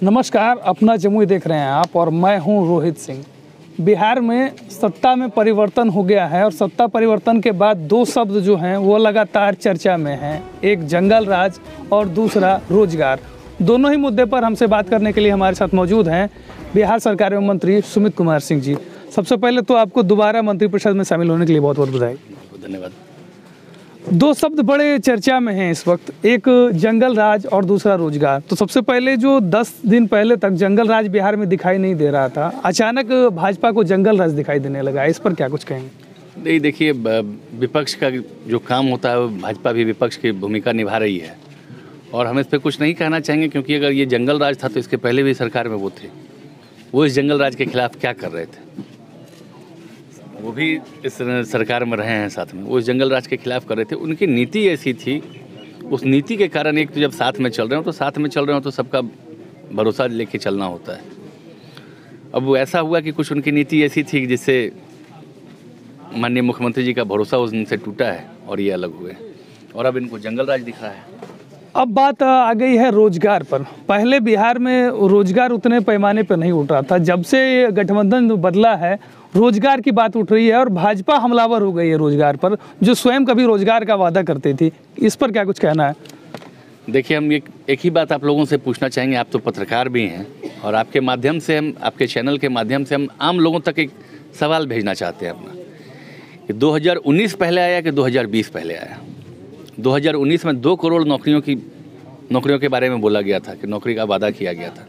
नमस्कार, अपना जमुई देख रहे हैं आप और मैं हूं रोहित सिंह। बिहार में सत्ता में परिवर्तन हो गया है और सत्ता परिवर्तन के बाद दो शब्द जो हैं वो लगातार चर्चा में हैं, एक जंगल राज और दूसरा रोजगार। दोनों ही मुद्दे पर हमसे बात करने के लिए हमारे साथ मौजूद हैं बिहार सरकार में मंत्री सुमित कुमार सिंह जी। सबसे पहले तो आपको दोबारा मंत्रिपरिषद में शामिल होने के लिए बहुत बहुत बधाई। धन्यवाद। दो शब्द बड़े चर्चा में हैं इस वक्त, एक जंगल राज और दूसरा रोजगार। तो सबसे पहले जो 10 दिन पहले तक जंगल राज बिहार में दिखाई नहीं दे रहा था, अचानक भाजपा को जंगल राज दिखाई देने लगा, इस पर क्या कुछ कहेंगे? नहीं, देखिए, विपक्ष का जो काम होता है वो भाजपा भी विपक्ष की भूमिका निभा रही है और हम इस पर कुछ नहीं कहना चाहेंगे, क्योंकि अगर ये जंगल राज था तो इसके पहले भी सरकार में वो थे। वो इस जंगल राज के खिलाफ क्या कर रहे थे? वो भी इस सरकार में रहे हैं साथ में, वो इस जंगल राज के खिलाफ कर रहे थे। उनकी नीति ऐसी थी, उस नीति के कारण एक तो जब साथ में चल रहे हो तो साथ में चल रहे हो तो सबका भरोसा लेके चलना होता है। अब वो ऐसा हुआ कि कुछ उनकी नीति ऐसी थी जिससे माननीय मुख्यमंत्री जी का भरोसा उनसे टूटा है और ये अलग हुए और अब इनको जंगल राज दिख रहा है। अब बात आ गई है रोजगार पर। पहले बिहार में रोजगार उतने पैमाने पर नहीं उठ रहा था, जब से ये गठबंधन बदला है रोजगार की बात उठ रही है और भाजपा हमलावर हो गई है रोजगार पर, जो स्वयं कभी रोजगार का वादा करती थी। इस पर क्या कुछ कहना है? देखिए, हम एक ही बात आप लोगों से पूछना चाहेंगे, आप तो पत्रकार भी हैं और आपके माध्यम से हम, आपके चैनल के माध्यम से हम आम लोगों तक एक सवाल भेजना चाहते हैं अपना, कि 2019 पहले आया कि 2020 पहले आया? 2019 में 2 करोड़ नौकरियों के बारे में बोला गया था कि नौकरी का वादा किया गया था।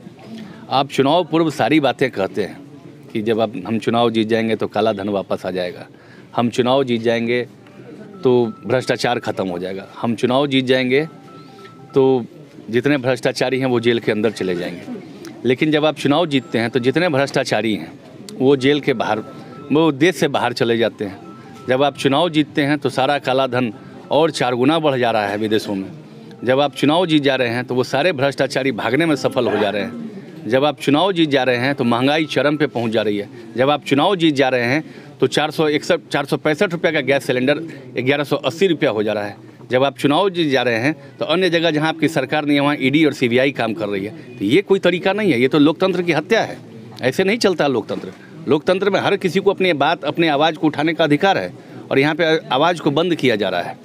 आप चुनाव पूर्व सारी बातें कहते हैं कि जब हम चुनाव जीत जाएंगे तो काला धन वापस आ जाएगा, हम चुनाव जीत जाएंगे तो भ्रष्टाचार खत्म हो जाएगा, हम चुनाव जीत जाएंगे तो जितने भ्रष्टाचारी हैं वो जेल के अंदर चले जाएंगे। लेकिन जब आप चुनाव जीतते हैं तो जितने भ्रष्टाचारी हैं वो जेल के बाहर, वो देश से बाहर चले जाते हैं। जब आप चुनाव जीतते हैं तो सारा काला धन और 4 गुना बढ़ जा रहा है विदेशों में। जब आप चुनाव जीत जा रहे हैं तो वो सारे भ्रष्टाचारी भागने में सफल हो जा रहे हैं। जब आप चुनाव जीत जा रहे हैं तो महंगाई चरम पे पहुंच जा रही है। जब आप चुनाव जीत जा रहे हैं तो 465 रुपये का गैस सिलेंडर 1180 रुपया हो जा रहा है। जब आप चुनाव जीत जा रहे हैं तो अन्य जगह जहां आपकी सरकार नहीं है वहाँ ईडी और सीबीआई काम कर रही है। तो ये कोई तरीका नहीं है, ये तो लोकतंत्र की हत्या है। ऐसे नहीं चलता लोकतंत्र। लोकतंत्र में हर किसी को अपनी बात, अपने आवाज़ को उठाने का अधिकार है और यहाँ पर आवाज़ को बंद किया जा रहा है।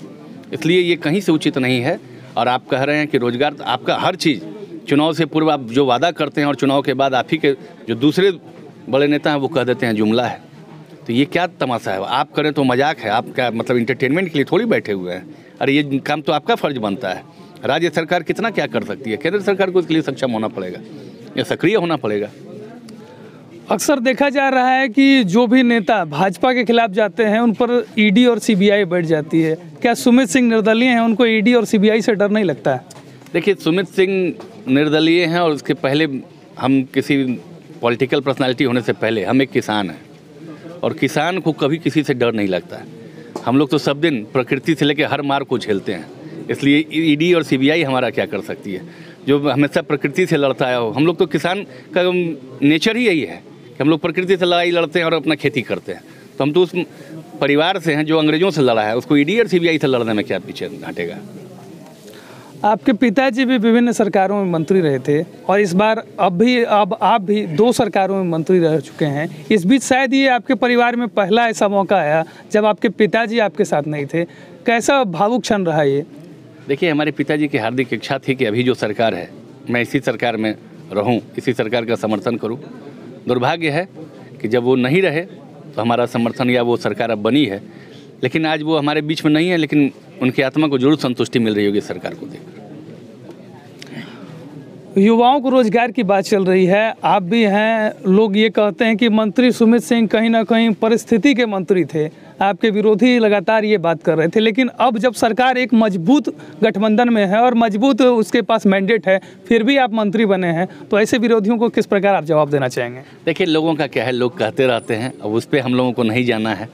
इसलिए ये कहीं से उचित नहीं है। और आप कह रहे हैं कि रोजगार, आपका हर चीज़ चुनाव से पूर्व आप जो वादा करते हैं और चुनाव के बाद आप ही के जो दूसरे बड़े नेता हैं वो कह देते हैं जुमला है। तो ये क्या तमाशा है? आप करें तो मजाक है, आप क्या मतलब इंटरटेनमेंट के लिए थोड़ी बैठे हुए हैं? अरे ये काम तो आपका फ़र्ज बनता है। राज्य सरकार कितना क्या कर सकती है, केंद्र सरकार को इसके लिए सक्षम होना पड़ेगा या सक्रिय होना पड़ेगा। अक्सर देखा जा रहा है कि जो भी नेता भाजपा के खिलाफ जाते हैं उन पर ईडी और सीबीआई बैठ जाती है। क्या सुमित सिंह निर्दलीय हैं, उनको ईडी और सीबीआई से डर नहीं लगता है? देखिए, सुमित सिंह निर्दलीय हैं और उसके पहले हम किसी पॉलिटिकल पर्सनालिटी होने से पहले हम एक किसान हैं और किसान को कभी किसी से डर नहीं लगता है। हम लोग तो सब दिन प्रकृति से लेकर हर मार को झेलते हैं, इसलिए ईडी और सीबीआई हमारा क्या कर सकती है? जो हमेशा प्रकृति से लड़ता है, हम लोग तो किसान का नेचर ही यही है कि हम लोग प्रकृति से लड़ाई लड़ते हैं और अपना खेती करते हैं। तो हम तो उस परिवार से हैं जो अंग्रेजों से लड़ा है, उसको ईडी और सीबीआई से लड़ने में क्या पीछे हटेगा? आपके पिताजी भी विभिन्न सरकारों में मंत्री रहे थे और इस बार अब आप भी 2 सरकारों में मंत्री रह चुके हैं। इस बीच शायद ये आपके परिवार में पहला ऐसा मौका आया जब आपके पिताजी आपके साथ नहीं थे। कैसा भावुक क्षण रहा ये? देखिए, हमारे पिताजी की हार्दिक इच्छा थी कि अभी जो सरकार है मैं इसी सरकार में रहूं, इसी सरकार का समर्थन करूं। दुर्भाग्य है कि जब वो नहीं रहे तो हमारा समर्थन या वो सरकार अब बनी है, लेकिन आज वो हमारे बीच में नहीं है, लेकिन उनकी आत्मा को जरूर संतुष्टि मिल रही होगी सरकार को देखकर। युवाओं को रोजगार की बात चल रही है, आप भी हैं। लोग ये कहते हैं कि मंत्री सुमित सिंह कहीं ना कहीं परिस्थिति के मंत्री थे, आपके विरोधी लगातार ये बात कर रहे थे। लेकिन अब जब सरकार एक मजबूत गठबंधन में है और मजबूत उसके पास मैंडेट है, फिर भी आप मंत्री बने हैं, तो ऐसे विरोधियों को किस प्रकार आप जवाब देना चाहेंगे? देखिए, लोगों का क्या है, लोग कहते रहते हैं, अब उस पर हम लोगों को नहीं जाना है।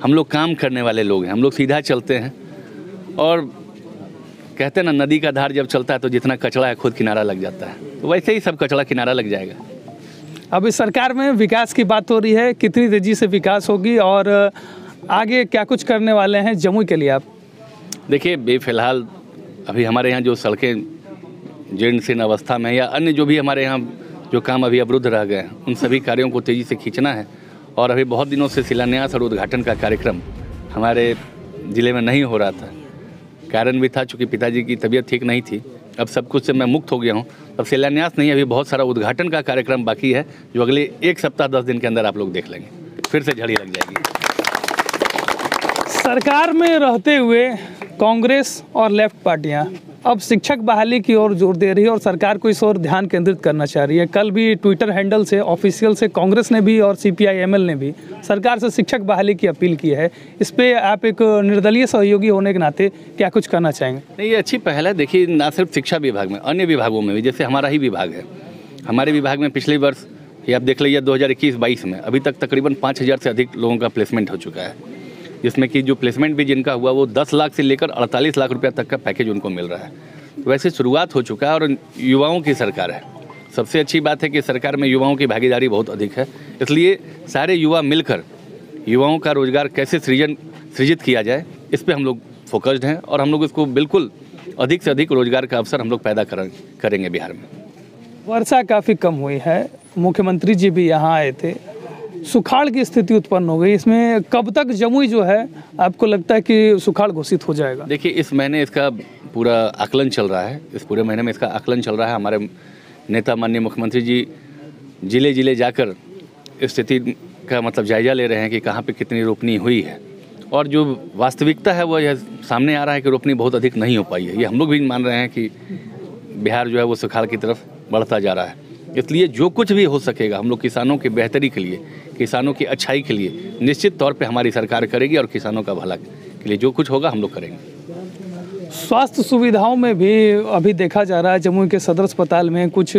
हम लोग काम करने वाले लोग हैं, हम लोग सीधा चलते हैं और कहते हैं ना, नदी का धार जब चलता है तो जितना कचरा है खुद किनारा लग जाता है, तो वैसे ही सब कचरा किनारा लग जाएगा। अब इस सरकार में विकास की बात हो रही है, कितनी तेजी से विकास होगी और आगे क्या कुछ करने वाले हैं जमुई के लिए आप? देखिए, बेफिलहाल अभी हमारे यहाँ जो सड़कें जीर्णशीर्ण अवस्था में या अन्य जो भी हमारे यहाँ जो काम अभी अवरुद्ध रह गए हैं, उन सभी कार्यों को तेज़ी से खींचना है। और अभी बहुत दिनों से शिलान्यास और उद्घाटन का कार्यक्रम हमारे ज़िले में नहीं हो रहा था। कारण भी था चूँकि पिताजी की तबीयत ठीक नहीं थी। अब सब कुछ से मैं मुक्त हो गया हूँ। अब शिलान्यास नहीं, अभी बहुत सारा उद्घाटन का कार्यक्रम बाकी है, जो अगले 1 सप्ताह 10 दिन के अंदर आप लोग देख लेंगे, फिर से झड़ी लग जाएगी। सरकार में रहते हुए कांग्रेस और लेफ्ट पार्टियां अब शिक्षक बहाली की ओर जोर दे रही है और सरकार को इस ओर ध्यान केंद्रित करना चाह रही है। कल भी ट्विटर हैंडल से ऑफिशियल से कांग्रेस ने भी और CPI-ML ने भी सरकार से शिक्षक बहाली की अपील की है। इस पे आप एक निर्दलीय सहयोगी होने के नाते क्या कुछ करना चाहेंगे? नहीं, ये अच्छी पहल है। देखिए, ना सिर्फ शिक्षा विभाग में, अन्य विभागों में भी, जैसे हमारा ही विभाग है, हमारे विभाग में पिछले वर्ष ये आप देख लीजिए 2021-22 में अभी तक तकरीबन 5000 से अधिक लोगों का प्लेसमेंट हो चुका है, जिसमें कि जो प्लेसमेंट भी जिनका हुआ वो 10 लाख से लेकर 48 लाख रुपया तक का पैकेज उनको मिल रहा है। तो वैसे शुरुआत हो चुका है और युवाओं की सरकार है। सबसे अच्छी बात है कि सरकार में युवाओं की भागीदारी बहुत अधिक है, इसलिए सारे युवा मिलकर युवाओं का रोजगार कैसे सृजित किया जाए, इस पर हम लोग फोकस्ड हैं और हम लोग इसको बिल्कुल अधिक से अधिक रोजगार का अवसर हम लोग पैदा करेंगे बिहार में। वर्षा काफ़ी कम हुई है, मुख्यमंत्री जी भी यहाँ आए थे, सुखाड़ की स्थिति उत्पन्न हो गई। इसमें कब तक जमुई जो है आपको लगता है कि सुखाड़ घोषित हो जाएगा? देखिए, इस महीने इसका पूरा आकलन चल रहा है, इस पूरे महीने में इसका आकलन चल रहा है। हमारे नेता माननीय मुख्यमंत्री जी जिले जिले जाकर स्थिति का मतलब जायजा ले रहे हैं कि कहाँ पे कितनी रोपनी हुई है, और जो वास्तविकता है वो यह सामने आ रहा है कि रोपनी बहुत अधिक नहीं हो पाई है। ये हम लोग भी मान रहे हैं कि बिहार जो है वो सुखाड़ की तरफ बढ़ता जा रहा है। इसलिए जो कुछ भी हो सकेगा हम लोग किसानों की बेहतरी के लिए, किसानों की अच्छाई के लिए निश्चित तौर पे हमारी सरकार करेगी और किसानों का भला के लिए जो कुछ होगा हम लोग करेंगे। स्वास्थ्य सुविधाओं में भी अभी देखा जा रहा है जमुई के सदर अस्पताल में कुछ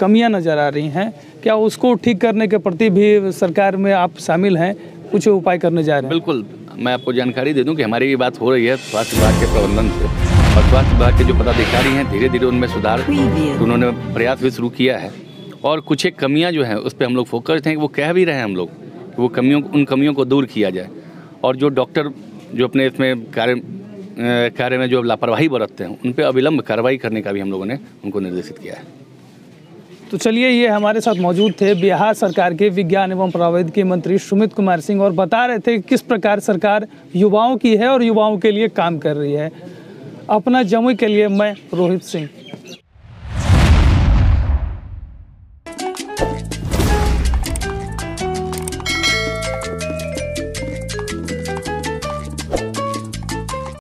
कमियां नज़र आ रही हैं, क्या उसको ठीक करने के प्रति भी सरकार में आप शामिल हैं, कुछ उपाय करने जा रहे हैं? बिल्कुल, मैं आपको जानकारी दे दूं कि हमारी ये बात हो रही है स्वास्थ्य विभाग के प्रबंधन से, और स्वास्थ्य विभाग के जो पदाधिकारी हैं धीरे धीरे उनमें सुधार उन्होंने प्रयास भी शुरू किया है। और कुछ एक कमियां जो हैं उस पर हम लोग फोकस्ड हैं कि वो कह भी रहे हैं हम लोग कि वो उन कमियों को दूर किया जाए, और जो डॉक्टर जो अपने इसमें कार्य में जो लापरवाही बरतते हैं उन पर अविलंब कार्रवाई करने का भी हम लोगों ने उनको निर्देशित किया है। तो चलिए, ये हमारे साथ मौजूद थे बिहार सरकार के विज्ञान एवं प्रौद्योगिकी मंत्री सुमित कुमार सिंह, और बता रहे थे किस प्रकार सरकार युवाओं की है और युवाओं के लिए काम कर रही है। अपना जमुई के लिए मैं रोहित सिंह।